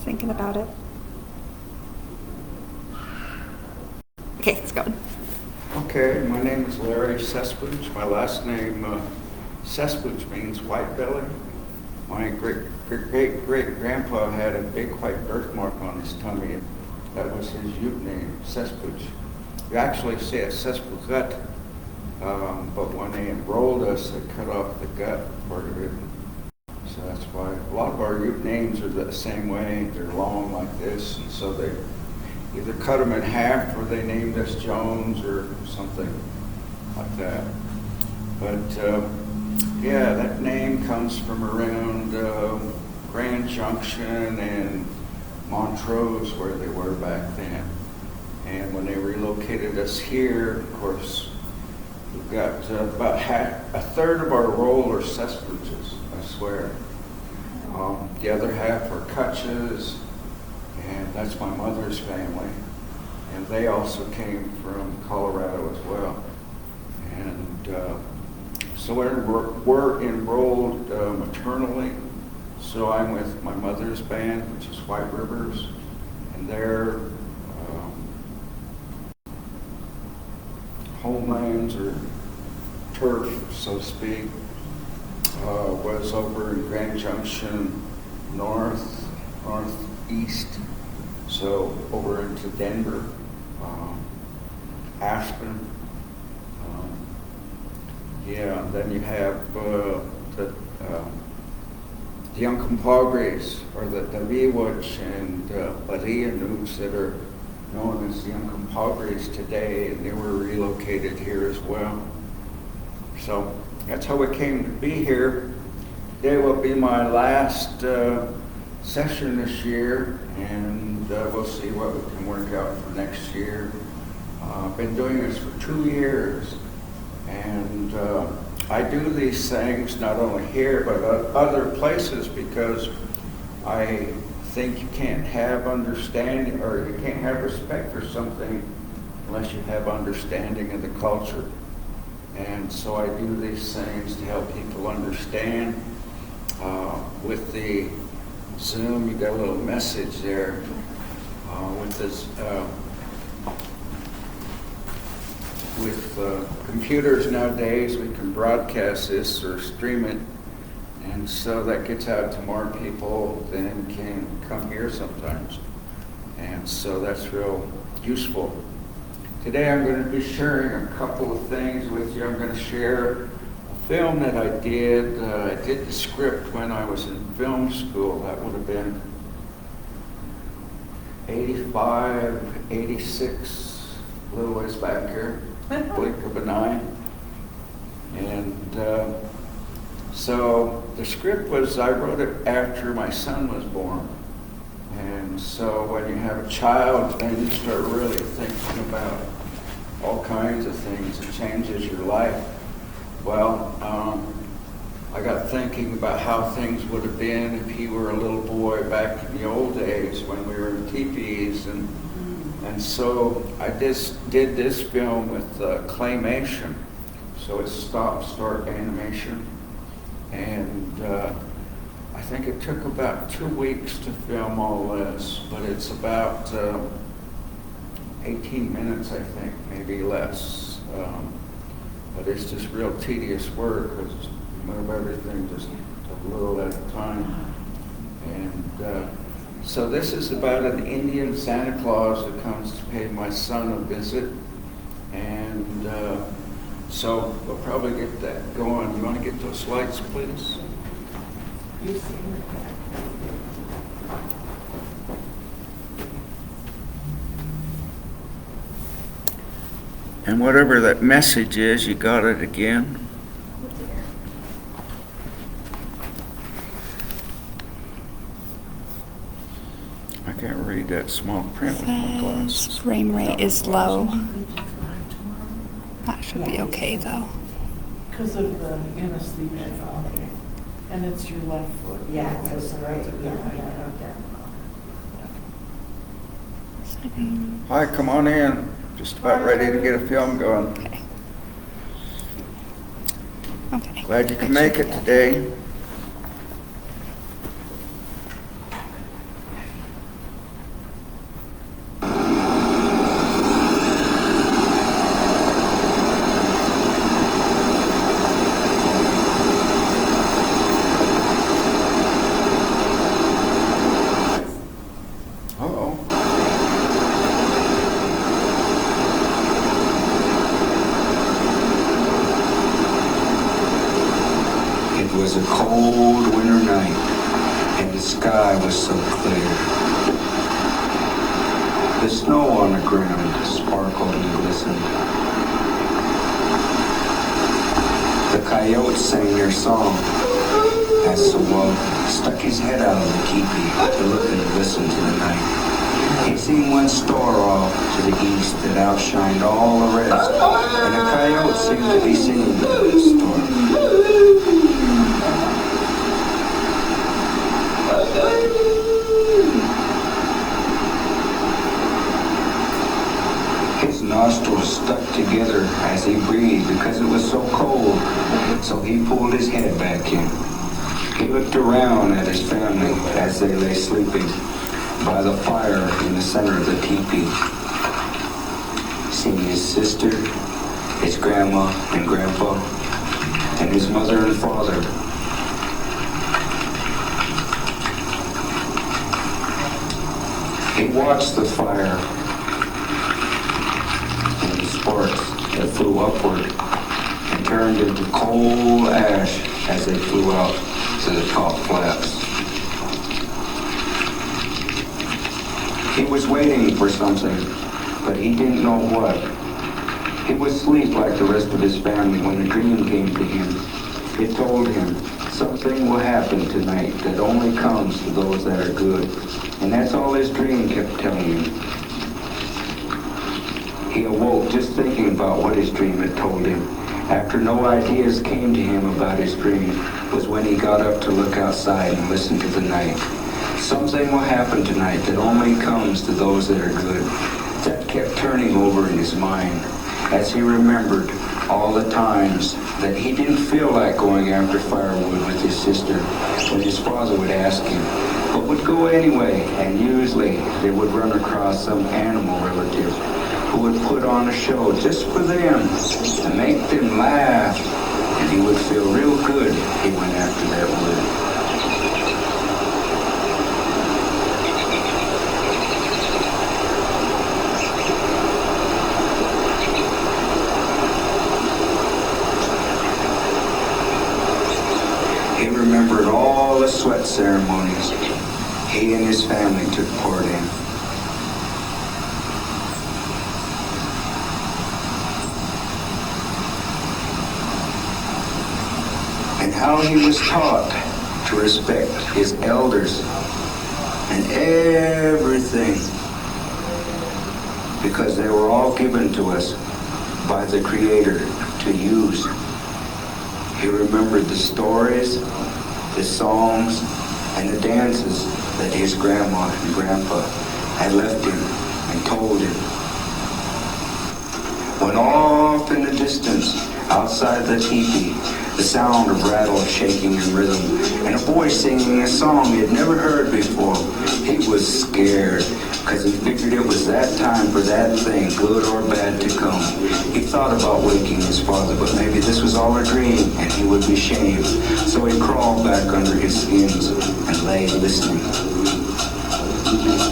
thinking about it. Okay, it's going. Okay, my name is Larry Sespuch. My last name, Sespuch, means white belly. My great-great-great-grandpa had a big white birthmark on his tummy. That was his Ute name, Sespuch. You actually say it Sespucut, but when they enrolled us, they cut off the gut part of it. So that's why a lot of our Ute names are the same way. They're long like this, and so they either cut them in half or they named us Jones or something like that. But yeah, that name comes from around Grand Junction and Montrose, where they were back then. And when they relocated us here, of course, we've got about a third of our roll are Sespuches, I swear. The other half are Kutches, and that's my mother's family. And they also came from Colorado as well. And so we're enrolled maternally. So I'm with my mother's band, which is White Rivers, and their homelands or turf, so to speak, was over in Grand Junction northeast, so over into Denver, Aspen. Yeah, then you have the Uncompahgres, or the Miwach and Barianuts that are known as the Uncompahgres today, and they were relocated here as well. So that's how we came to be here. Today will be my last session this year, and we'll see what we can work out for next year. I've been doing this for 2 years, and I do these things not only here but other places because I think you can't have understanding, or you can't have respect for something unless you have understanding of the culture. And so I do these things to help people understand. With the Zoom, you got a little message there. With this, with computers nowadays, we can broadcast this or stream it, and so that gets out to more people than can come here sometimes. And so that's real useful. Today I'm going to be sharing a couple of things with you. I'm going to share a film that I did. I did the script when I was in film school. That would have been 85, 86, a little ways back here, blink of an eye. And so the script was, I wrote it after my son was born. And so when you have a child, then you start really thinking about all kinds of things. It changes your life. Well, I got thinking about how things would have been if he were a little boy back in the old days when we were in teepees. And so I just did this film with claymation. So it's stop-start animation. And I think it took about 2 weeks to film all this, but it's about 18 minutes, I think, maybe less. But it's just real tedious work because you move everything just a little at a time. And so this is about an Indian Santa Claus that comes to pay my son a visit. And so we'll probably get that going. You want to get those slides, please? And whatever that message is, you got it again. I can't read that small print with my glasses. Frame rate is low. That should be okay though. Because of the anesthesia. Okay. And it's your left foot. Yeah, that's right. Hi, come on in. Just about ready to get a film going. Okay. Okay. Glad you could make it today. cold winter night, and the sky was so clear. The snow on the ground sparkled and glistened. The coyotes sang their song as Sawab stuck his head out of the teepee to look and listen to the night. He seen one star off to the east that outshined all the rest, and the coyote seemed to be singing to that star. His nostrils stuck together as he breathed because it was so cold, so he pulled his head back in. He looked around at his family as they lay sleeping by the fire in the center of the teepee. Seeing his sister, his grandma and grandpa, and his mother and father. He watched the fire and the sparks that flew upward and turned into cold ash as they flew out to the top flaps. He was waiting for something, but he didn't know what. He was asleep like the rest of his family when a dream came to him. It told him, something will happen tonight that only comes to those that are good. And that's all his dream kept telling him. He awoke just thinking about what his dream had told him. After no ideas came to him about his dream was when he got up to look outside and listen to the night. Something will happen tonight that only comes to those that are good. That kept turning over in his mind as he remembered all the times that he didn't feel like going after firewood with his sister when his father would ask him, but would go anyway, and usually they would run across some animal relative who would put on a show just for them to make them laugh, and he would feel real good if he went after that wood. He remembered all the sweat ceremonies he and his family took part in. And how he was taught to respect his elders and everything, because they were all given to us by the Creator to use. He remembered the stories, the songs, and the dances that his grandma and grandpa had left him and told him. When off in the distance, outside the teepee, the sound of rattles shaking in rhythm, and a voice singing a song he had never heard before, he was scared, because he figured it was that time for that thing, good or bad, to come. He thought about waking his father, but maybe this was all a dream, and he would be shamed. So he crawled back under his skins and lay listening.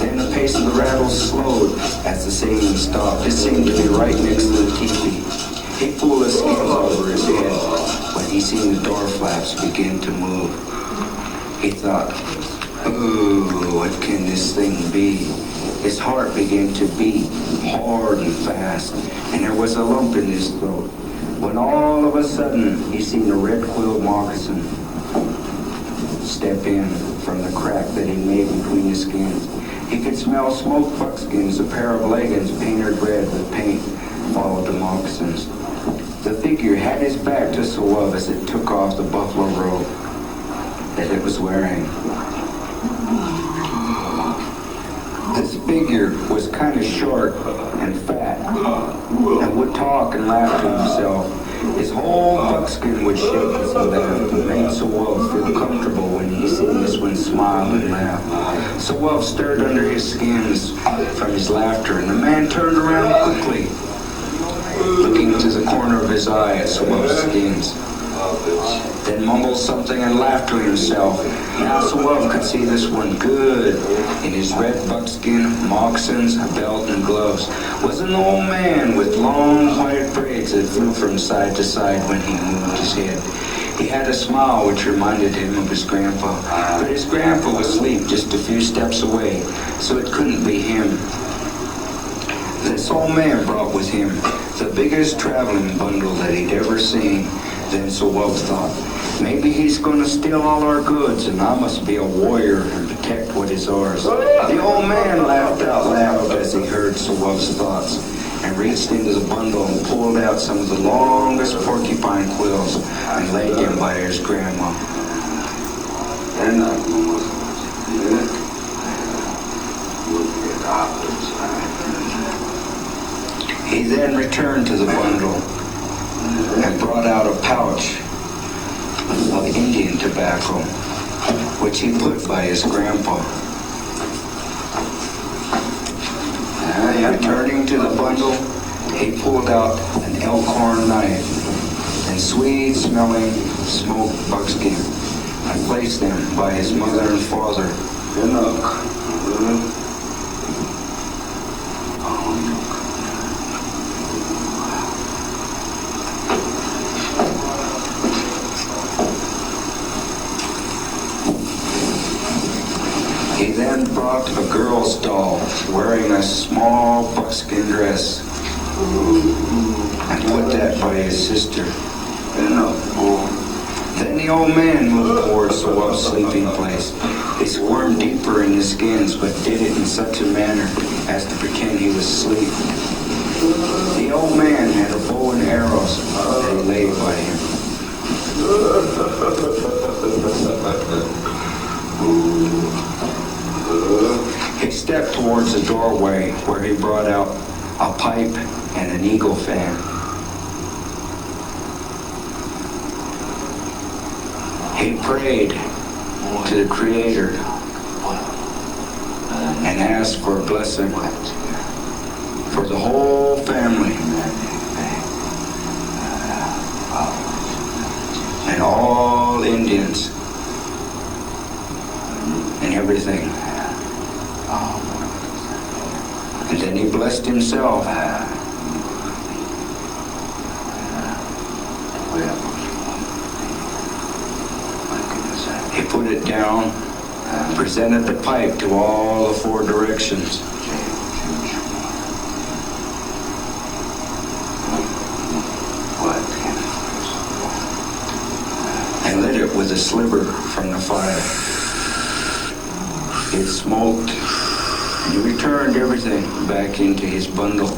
Then the pace of the rattles slowed as the singing stopped. It seemed to be right next to the teepee. He pulled his skins over his head when he seen the door flaps begin to move. He thought, ooh, what can this thing be? His heart began to beat hard and fast, and there was a lump in his throat, when all of a sudden he seen a red-quilled moccasin step in from the crack that he made between his skins. He could smell smoked buckskins, a pair of leggings painted red with paint followed the moccasins. The figure had his back to Sawab as it took off the buffalo robe that it was wearing. This figure was kind of short and fat and would talk and laugh to himself. His whole buckskin would shake as he laughed and made Sawab feel comfortable when he seen this one smile and laugh. Sawab stirred under his skins from his laughter, and the man turned around quickly, looking to the corner of his eye at Sawab's skins. Then mumbled something and laughed to himself. Now Sawab could see this one good. In his red buckskin, moccasins, belt, and gloves was an old man with long white braids that flew from side to side when he moved his head. He had a smile which reminded him of his grandpa, but his grandpa was asleep just a few steps away, so it couldn't be him. This old man brought with him the biggest traveling bundle that he'd ever seen. Then Sawab thought, maybe he's gonna steal all our goods and I must be a warrior and protect what is ours. The old man laughed out loud as he heard Sawab's thoughts and reached into the bundle and pulled out some of the longest porcupine quills and laid them by his grandma. He then returned to the bundle and brought out a pouch of Indian tobacco, which he put by his grandpa. Returning to the bundle, he pulled out an elkhorn knife and sweet-smelling smoked buckskin and placed them by his mother and father. He then brought a girl's doll wearing a small buckskin dress and put that by his sister. Then the old man moved towards Sawab's sleeping place. He squirmed deeper in his skins, but did it in such a manner as to pretend he was asleep. The old man had a bow and arrows that he laid by him. He stepped towards the doorway where he brought out a pipe and an eagle fan. He prayed to the Creator and asked for a blessing for the whole family and all Indians and everything. And then he blessed himself. He put it down, presented the pipe to all the four directions. And lit it with a sliver from the fire. It smoked, and he returned everything back into his bundle.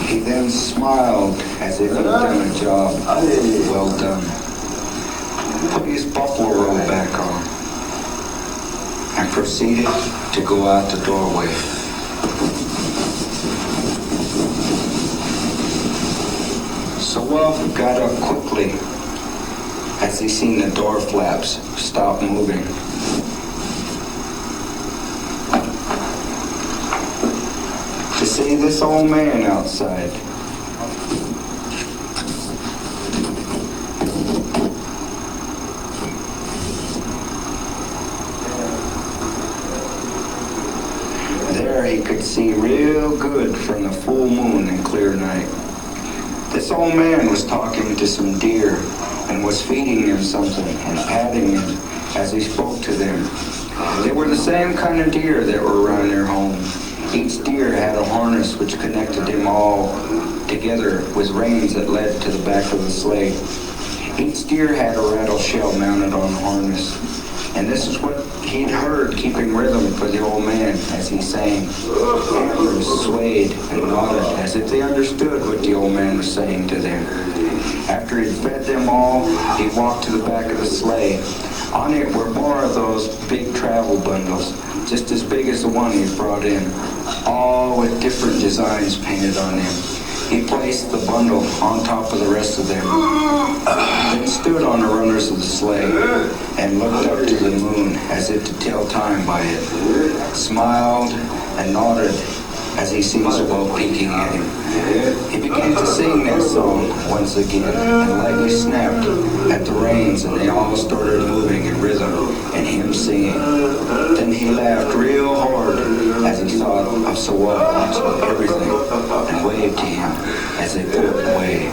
He then smiled as if he'd done a job well done. Put his buffalo robe back on and proceeded to go out the doorway. Sawab got up quickly as he seen the door flaps stop moving. To see this old man outside. There he could see real good from the full moon and clear night. This old man was talking to some deer and was feeding them something and patting them as he spoke to them. They were the same kind of deer that were around their home. Each deer had a harness which connected them all together with reins that led to the back of the sleigh. Each deer had a rattle shell mounted on the harness. And this is what he'd heard keeping rhythm for the old man as he sang. Antlers swayed and nodded as if they understood what the old man was saying to them. After he'd fed them all, he walked to the back of the sleigh. On it were more of those big travel bundles, just as big as the one he brought in, all with different designs painted on them. He placed the bundle on top of the rest of them, then stood on the runners of the sleigh and looked up to the moon as if to tell time by it, smiled and nodded as he seen Sawab peeking at him. He began to sing that song once again and lightly snapped at the reins and they all started moving in rhythm and him singing. Then he laughed real hard as he thought of Sawab watching everything and waved to him as they pulled away.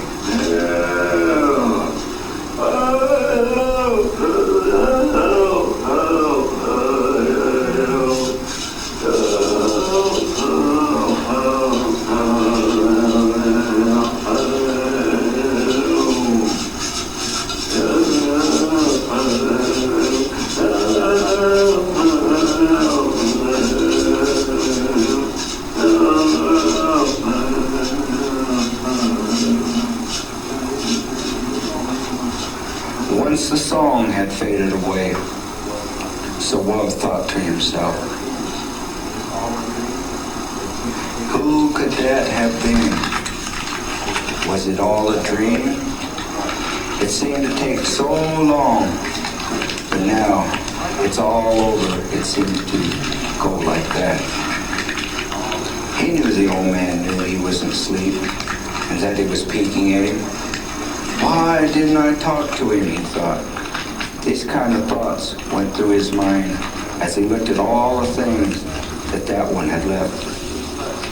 Once the song had faded away, Sawab thought to himself, who could that have been? Was it all a dream? It seemed to take so long, but now it's all over. It seemed to go like that. He knew the old man knew he wasn't asleep and that he was peeking at him. Why didn't I talk to him, he thought. These kind of thoughts went through his mind as he looked at all the things that one had left.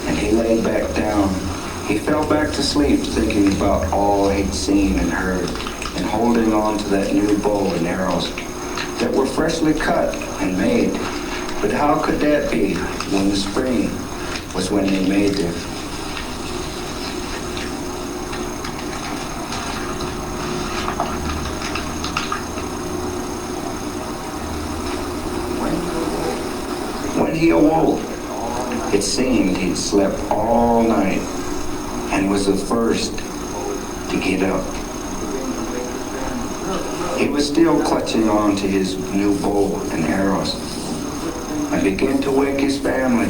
And he laid back down. He fell back to sleep thinking about all he'd seen and heard and holding on to that new bow and arrows that were freshly cut and made. But how could that be when the spring was when they made them? When he awoke, it seemed he'd slept all night and was the first to get up. He was still clutching on to his new bow and arrows and began to wake his family.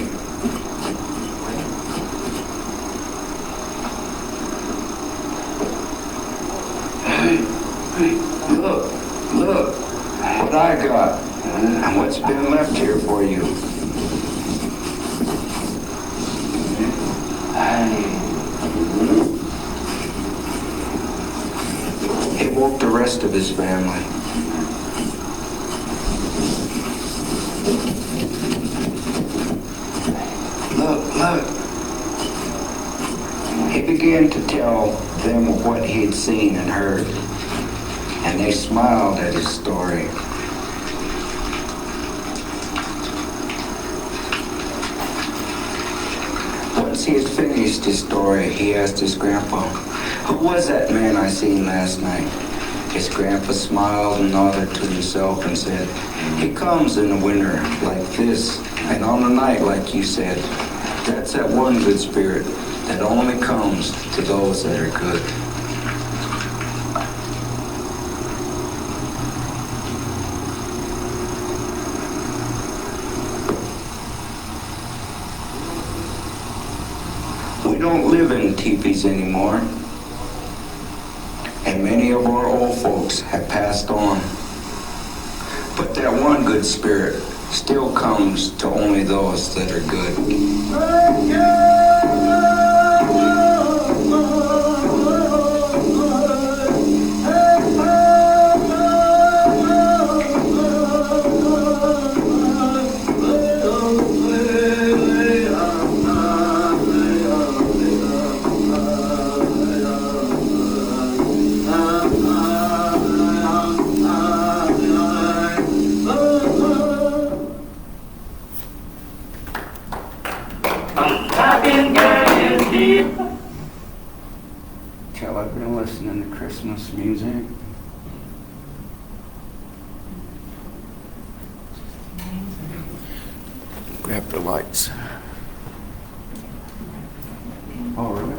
Hey, look, what I got and what's been left here for you. He woke the rest of his family. Look. He began to tell them what he'd seen and heard, and they smiled at his story. Once he had finished his story, he asked his grandpa, "Who was that man I seen last night?" His grandpa smiled and nodded to himself and said, "He comes in the winter like this, and on the night like you said. That's that one good spirit that only comes to those that are good." We don't live in teepees anymore, and many of our old folks have passed on. But that one good spirit still comes to only those that are good. Till I've been listening to Christmas music. Grab the lights. Oh, really?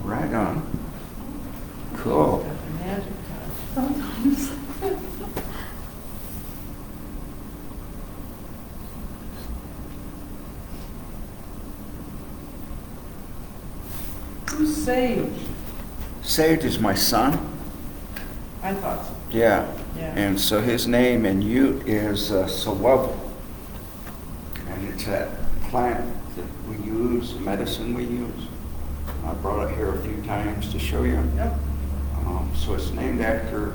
Right on. Cool. Magic touch. Sometimes. Who's Sage? Sage is my son. I thought so. Yeah. Yeah. And so his name in Ute is Sawab. And it's that plant that we use, the medicine we use. I brought it here a few times to show you. Yep. So it's named after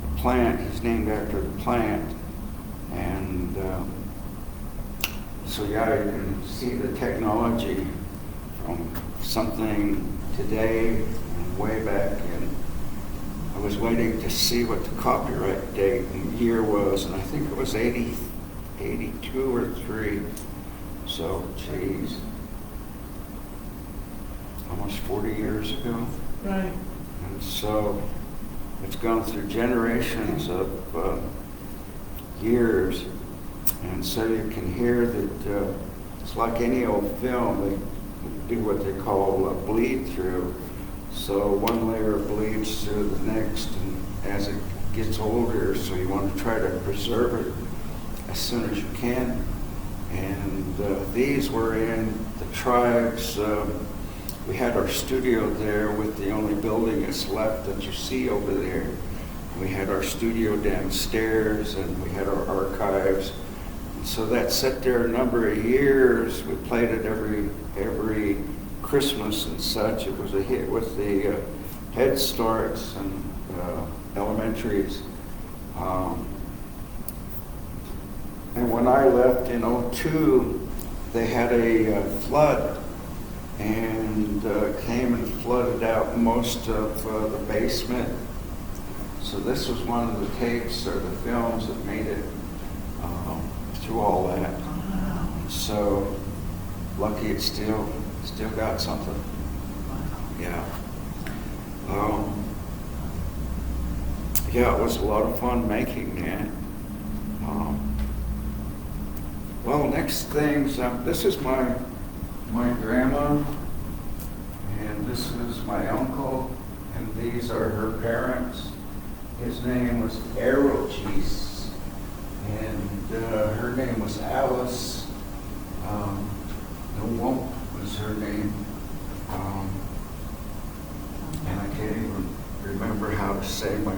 the plant. He's named after the plant. And So yeah, you can see the technology from something today and way back in. I was waiting to see what the copyright date and year was, and I think it was 82 or 3. So, geez, almost 40 years ago. Right. And so it's gone through generations of years. And so you can hear that it's like any old film, they do what they call a bleed through. So one layer bleeds through the next, and as it gets older, so you want to try to preserve it as soon as you can. And these were in the tribes. We had our studio there with the only building that's left that you see over there. We had our studio downstairs, and we had our archives. And so that sat there a number of years. We played it every Christmas and such. It was a hit with the Head Starts and elementaries. And when I left in '02, they had a flood, and came and flooded out most of the basement. So this was one of the tapes or the films that made it through all that. So lucky it still got something. Yeah. Yeah, it was a lot of fun making that. Well, next things, this is my grandma, and this is my uncle, and these are her parents. His name was Aerogees, and her name was Alice. Womp was her name, and I can't even remember how to say my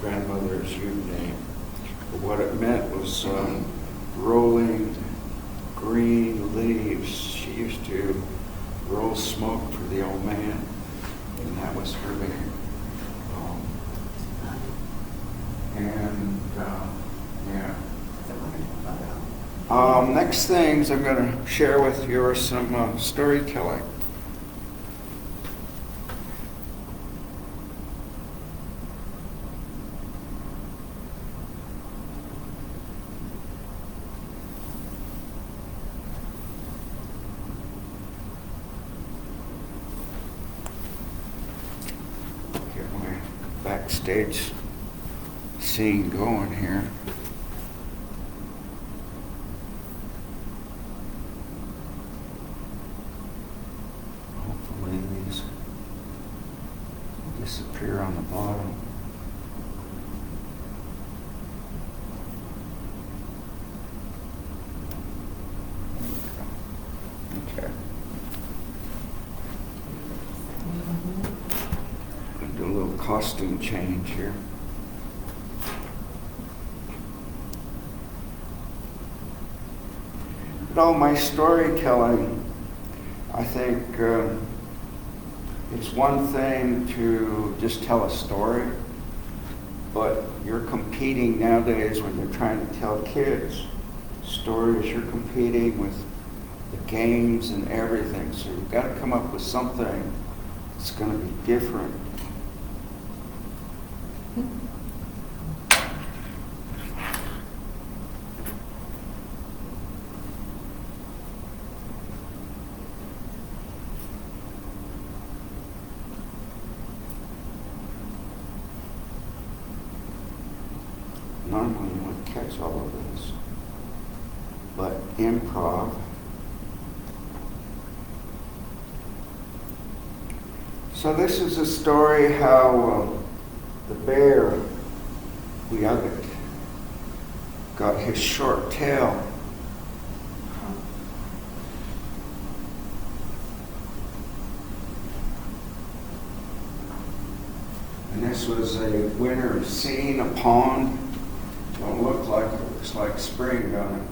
grandmother's Ute name. But what it meant was rolling green leaves. She used to roll smoke for the old man, and that was her name. Next things I'm going to share with you are some storytelling. Get my backstage scene going here. Hopefully these disappear on the bottom. Okay. I'll do a little costume change here. But all my storytelling, I think it's one thing to just tell a story, but you're competing nowadays when you're trying to tell kids stories. You're competing with the games and everything, so you've got to come up with something that's going to be different. Normally you would catch all of this, but improv. So this is a story how the bear, Wiagat, got his short tail. And this was a winter scene, a pond. Don't look like it, looks like spring, don't it?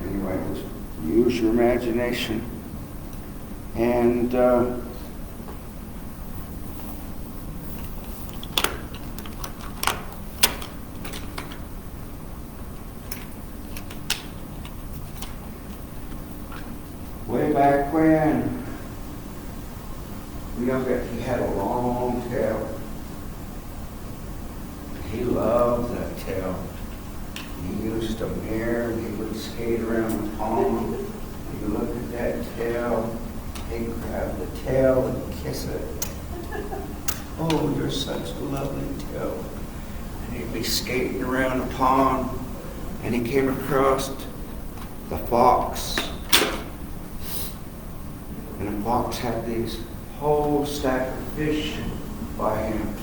Anyway, just use your imagination. And way back when, he had a long tail. He loved that tail. He used a mirror, and he would skate around the pond. He'd look at that tail, he'd grab the tail and kiss it. Oh, you're such a lovely tail. And he'd be skating around the pond, and he came across the fox. And the fox had these whole stack of fish by him.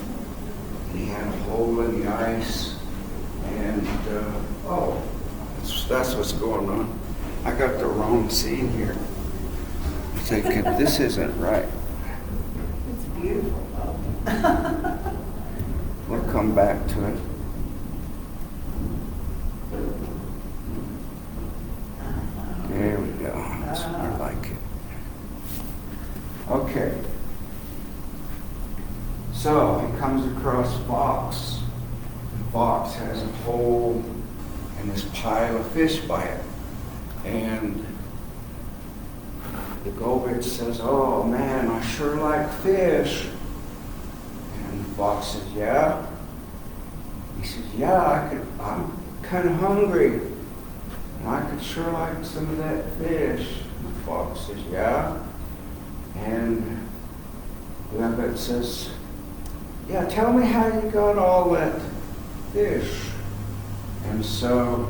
And he had a hole in the ice. And, that's what's going on. I got the wrong scene here. I'm thinking, this isn't right. It's beautiful though. We'll come back to it. There we go. That's more like it. Okay. So he comes across Fox. And Fox has a hole in this pile of fish by it. And the Govich says, "Oh man, I sure like fish." And Fox says, "Yeah?" He says, "Yeah, I'm kind of hungry. And I could sure like some of that fish." And the Fox says, "Yeah?" And the rabbit says, "Yeah, tell me how you got all that fish." And so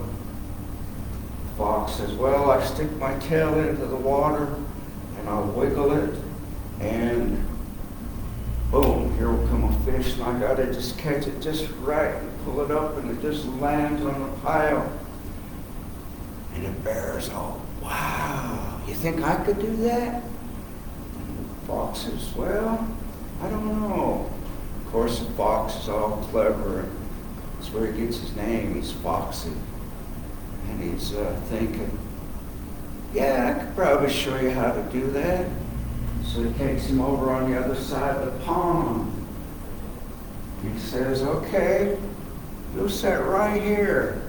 the Fox says, "Well, I stick my tail into the water and I'll wiggle it, and boom, here will come a fish, and I gotta just catch it just right and pull it up, and it just lands on the pile." And the bear's all, "Wow, you think I could do that?" And the Fox says, "Well, I don't know." Of course, the fox is all clever, and that's where he gets his name. He's Foxy. And he's thinking, "Yeah, I could probably show you how to do that." So he takes him over on the other side of the pond. He says, "Okay, you'll sit right here,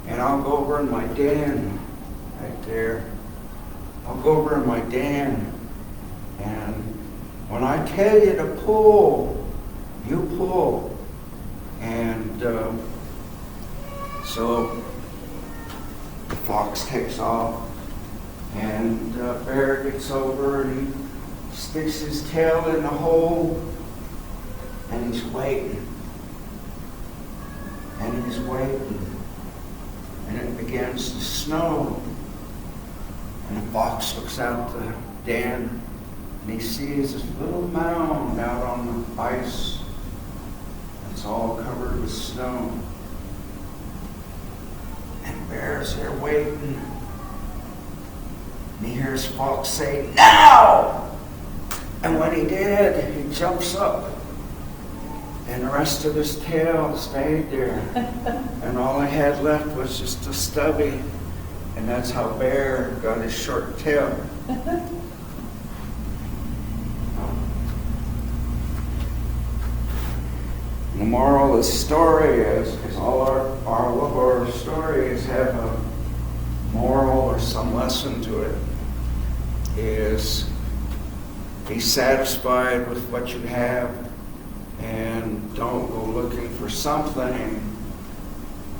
and I'll go over in my den right there. I'll go over in my den, and when I tell you to pull, you pull." And so the fox takes off, and bear gets over, and he sticks his tail in the hole, and he's waiting. And he's waiting. And it begins to snow. And the fox looks out the den, and he sees this little mound out on the ice. It's all covered with snow. And Bear's there waiting. And he hears Fox say, "Now!" And when he did, he jumps up. And the rest of his tail stayed there. And all he had left was just a stubby. And that's how Bear got his short tail. The moral of the story is, because all of our stories have a moral or some lesson to it, is be satisfied with what you have and don't go looking for something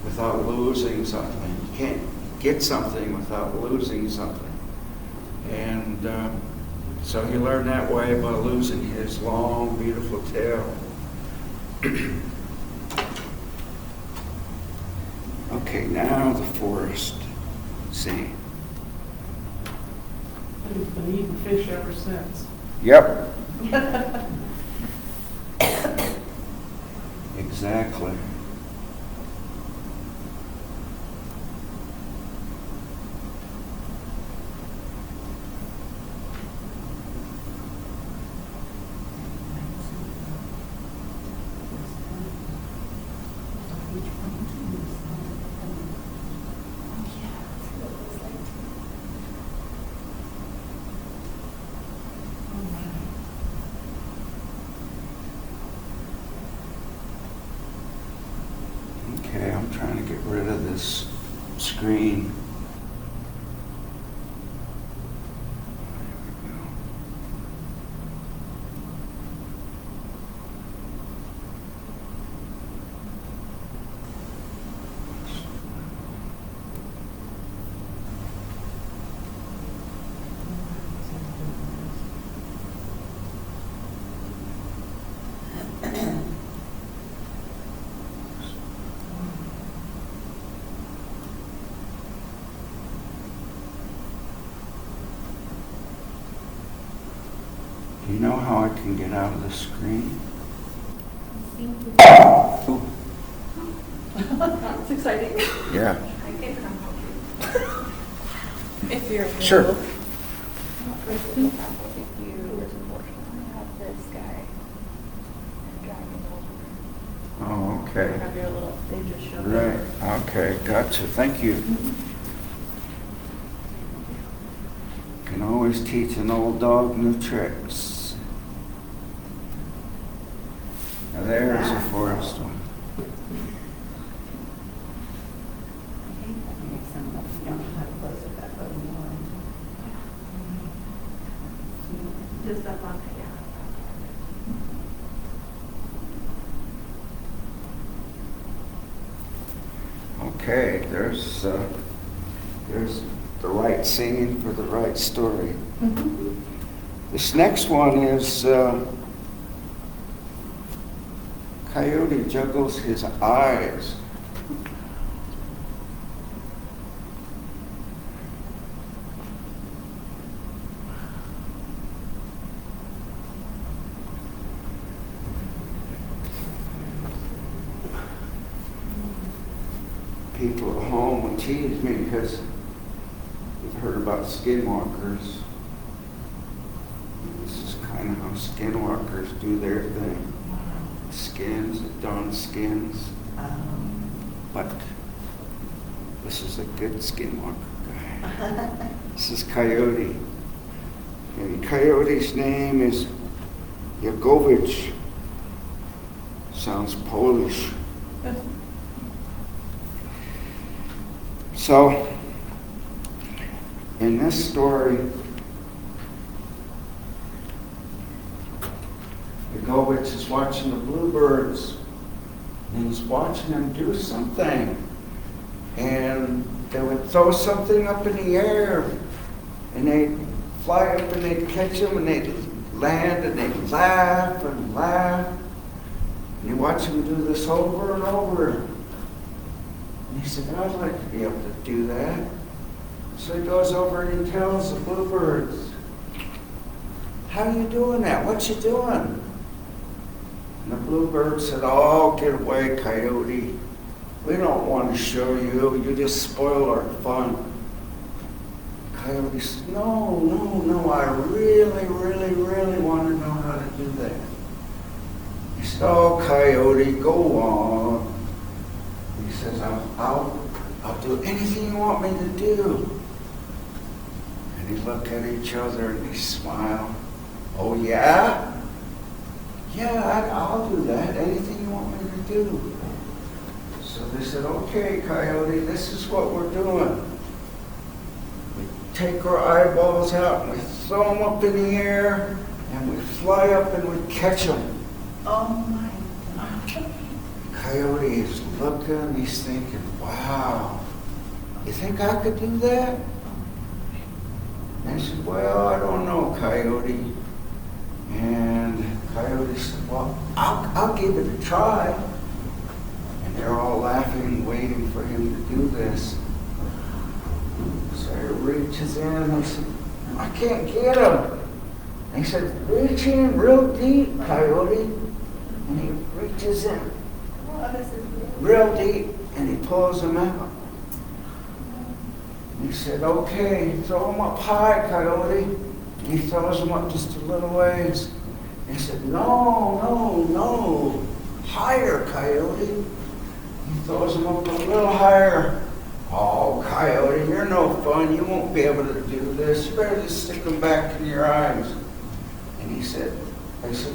without losing something. You can't get something without losing something. And so he learned that way by losing his long, beautiful tail. Okay, now the forest scene. He's been eating fish ever since. Yep. Exactly. Okay, I'm trying to get rid of this screen. Do you know how I can get out of the screen? It's exciting. Yeah. If you're Sure. available. If you unfortunately have this guy driving over, Oh, okay. have your little, they just showed Right, okay, gotcha, thank you. Can always teach an old dog new tricks. Now there's a forest one. I think that makes sense, that we don't have to close with that button more. Just up on it, yeah. Okay, there's the right scene for the right story. This next one is Coyote juggles his eyes. People at home will tease me because we've heard about skinwalkers. This is kind of how skinwalkers do their thing. Skins, darn skins. But this is a good skinwalker guy. This is Coyote. And Coyote's name is Yagovich. Sounds Polish. So, in this story, Yagovich is watching the bluebirds, and he's watching them do something. And they would throw something up in the air, and they'd fly up and they'd catch them, and they'd land, and they'd laugh and laugh. And you watch them do this over and over. And he said, I'd like to be able to do that. So he goes over and he tells the bluebirds, how are you doing that? What you doing? And the bluebird said, oh, get away, Coyote. We don't want to show you. You just spoil our fun. Coyote said, no, I really, really, really want to know how to do that. He said, oh, Coyote, go on. He says, I'll do anything you want me to do. And they look at each other and they smile. Oh, yeah? Yeah, I'll do that. Anything you want me to do. So they said, okay, Coyote, this is what we're doing. We take our eyeballs out and we throw them up in the air and we fly up and we catch them. Oh my God. Coyote is looking, he's thinking, wow, you think I could do that? And I said, well, I don't know, Coyote. And Coyote said, well, I'll give it a try. And they're all laughing, waiting for him to do this. So he reaches in and he said, I can't get him. And he said, reach in real deep, Coyote. And he reaches in real deep and he pulls him out. And he said, okay, throw him up high, Coyote. And he throws him up just a little ways. And he said, no, higher, Coyote. He throws him up a little higher. Oh, Coyote, you're no fun. You won't be able to do this. You better just stick them back in your eyes. And he said,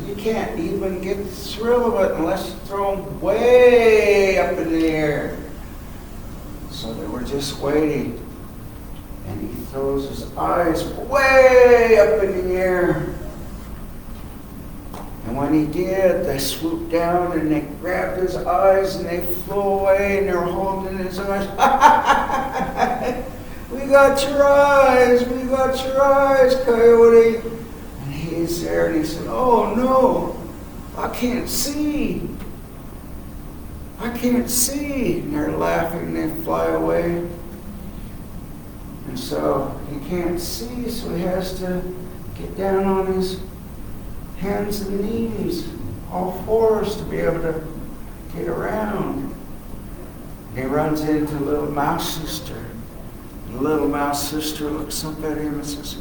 you can't even get the thrill of it unless you throw them way up in the air. So they were just waiting. And he throws his eyes way up in the air. And when he did, they swooped down and they grabbed his eyes and they flew away and they were holding his eyes. We got your eyes, Coyote. And he's there and he said, oh no, I can't see. And they're laughing and they fly away. And so he can't see, so he has to get down on his hands and knees, all fours to be able to get around. And he runs into little mouse sister. And the little mouse sister looks up at him and says,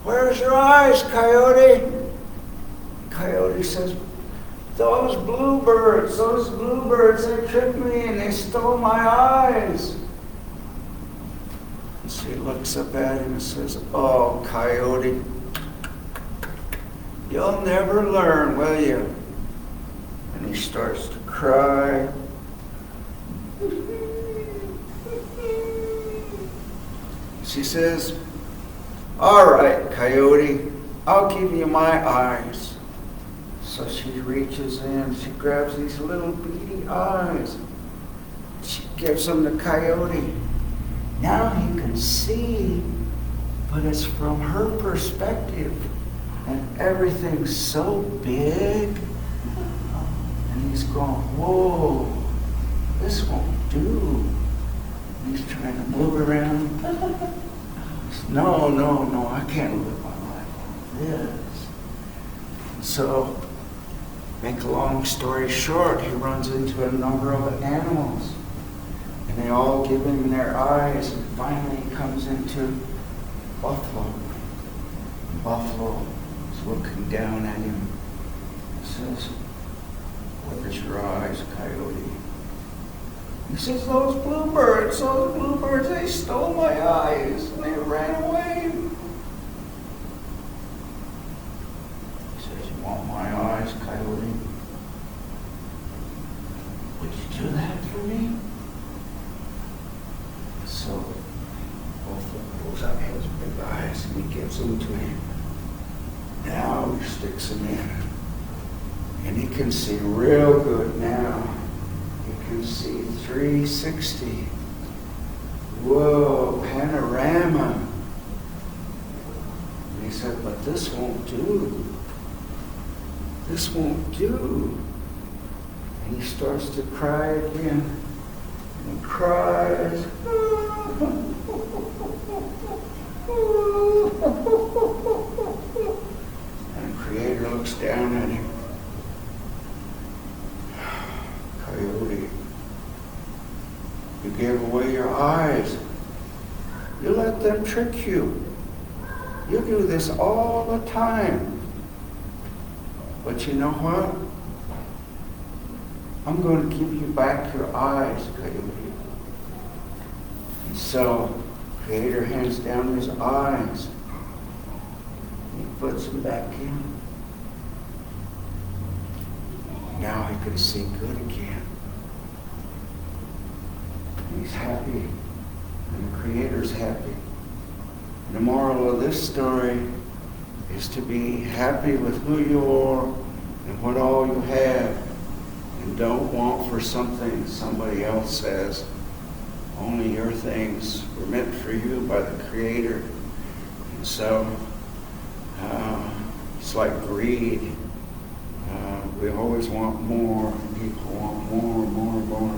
"Where's your eyes, Coyote?" Coyote says, those bluebirds, they tricked me and they stole my eyes." And she looks up at him and says, "Oh, Coyote, you'll never learn, will you?" And he starts to cry. She says, "All right, Coyote, I'll give you my eyes." So she reaches in, she grabs these little beady eyes. She gives them to Coyote. Now he can see, but it's from her perspective. And everything's so big. And he's going, "Whoa, this won't do." And he's trying to move around. No, I can't live my life like this. So, make a long story short, he runs into a number of animals. And they all give him their eyes, and finally he comes into Buffalo. And Buffalo is looking down at him and says, "Where's your eyes, Coyote?" He says, those bluebirds, they stole my eyes and they ran away." He says, "You want my eyes, Coyote? Would you do that for me?" So Buffalo pulls out his big eyes and he gives them to him. Now he sticks them in. And he can see real good now. He can see 360. Whoa, panorama. And he said, "But this won't do. This won't do." And he starts to cry again. And he cries. And the Creator looks down at him. "Coyote, you gave away your eyes. You let them trick you. You do this all the time. But you know what? I'm going to give you back your eyes, Coyote." And so, Creator hands down his eyes. He puts them back in. Now he can see good again. And he's happy. And the Creator's happy. And the moral of this story is to be happy with who you are and what all you have. And don't want for something somebody else says. Only your things were meant for you by the Creator. And so, it's like greed. We always want more. People want more.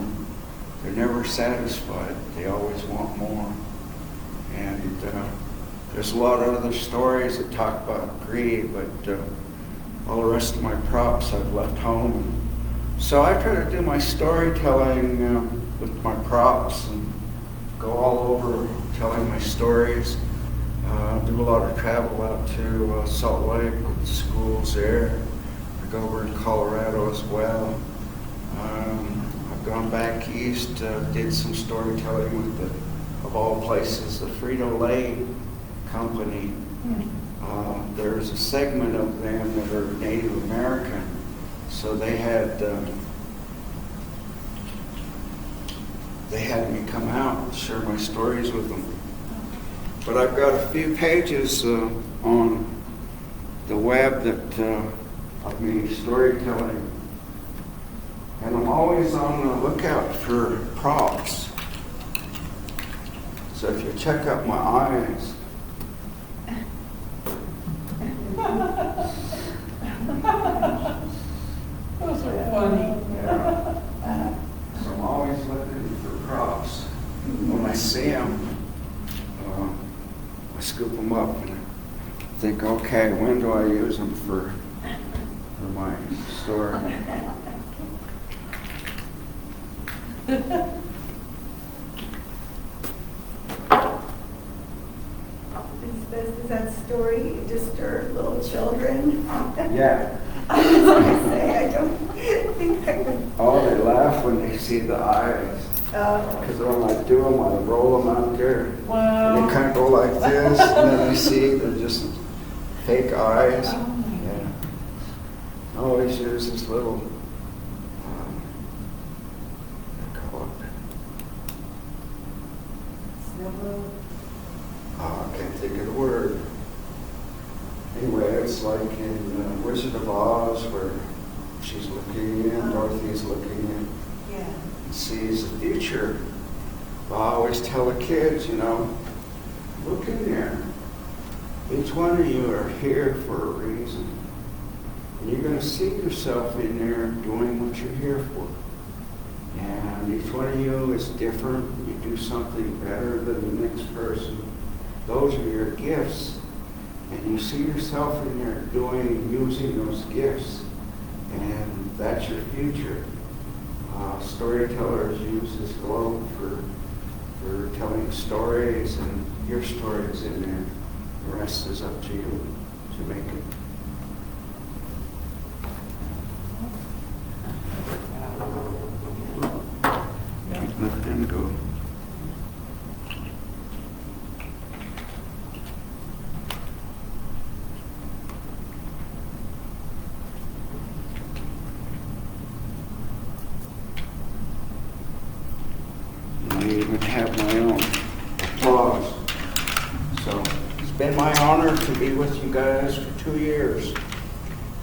They're never satisfied. They always want more. And there's a lot of other stories that talk about greed, but all the rest of my props I've left home. So I try to do my storytelling with my props and go all over telling my stories. Do a lot of travel out to Salt Lake with the schools there. I go over in Colorado as well. I've gone back east, did some storytelling with of all places, the Frito-Lay company. There's a segment of them that are Native American. So they had me come out and share my stories with them. But I've got a few pages on the web that of me storytelling. And I'm always on the lookout for props. So if you check out my eyes, Those are funny. yeah. So I'm always looking for props. When I see them, I scoop them up and think, okay, when do I use them for for my story. Does that story disturb little children? Yeah. I was going to say, I don't think I would. Oh, they laugh when they see the eyes. Because when I do them, I roll them out there. And Wow. they kind of go like this, and then they see they're just fake eyes. Oh, my Yeah. I always use this little, what do you call it? Snowblower. Oh, I can't think of the word. Anyway, it's like in Wizard of Oz where she's looking in, Dorothy's looking in, Yeah. and sees the future. Well, I always tell the kids, you know, look in there. Each one of you are here for a reason. And you're going to see yourself in there doing what you're here for. And each one of you is different. You do something better than the next person. Those are your gifts. And you see yourself in there using those gifts. And that's your future. Storytellers use this globe for telling stories, and your story is in there. The rest is up to you to make it. Let them go. I even have my own applause. So it's been my honor to be with you guys for 2 years.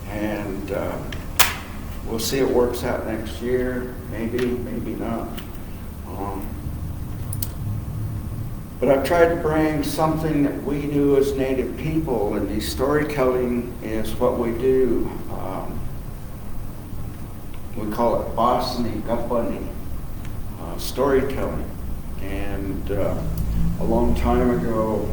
And we'll see it works out next year. Maybe, maybe not. But I've tried to bring something that we do as Native people, and the storytelling is what we do. We call it Bosni Gapani. Storytelling. And a long time ago,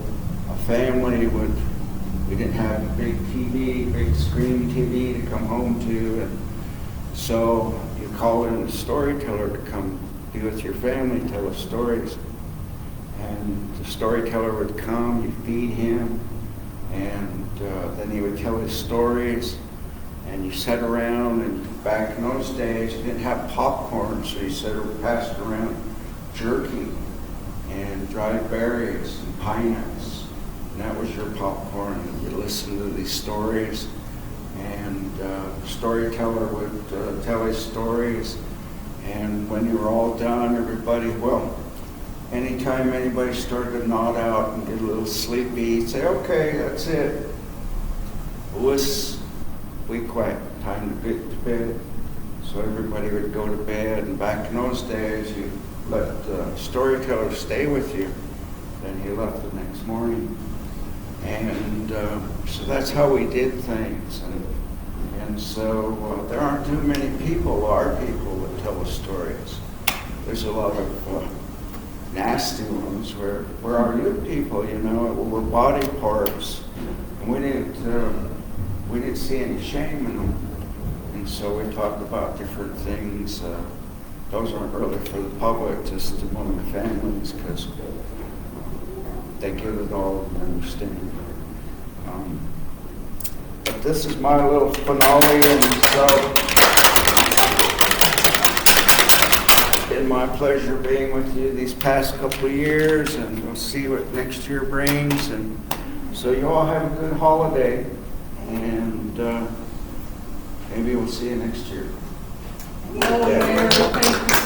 a family we didn't have a big TV, big screen TV to come home to, and so you call in a storyteller to come be with your family, tell us stories. And the storyteller would come, you feed him, and then he would tell his stories, and you sat around, and back in those days, you didn't have popcorn, so you passed around jerky and dried berries and pine nuts. And that was your popcorn. And you listened to these stories, and the storyteller would tell his stories. And when you were all done, anytime anybody started to nod out and get a little sleepy, he'd say, okay, that's it. We quit. Time to get to bed. So everybody would go to bed, and back in those days, you let the storyteller stay with you. Then he left the next morning. And so that's how we did things. And so there aren't too many our people that tell us stories. There's a lot of nasty ones where are you people, you know, we're body parts. And we didn't see any shame in them. And so we talked about different things. Those aren't really for the public, just among the families, because they get it all and understand. But this is my little finale, and so it's been my pleasure being with you these past couple of years, and we'll see what next year brings. And so you all have a good holiday, and maybe we'll see you next year. Oh, Mayor, thank you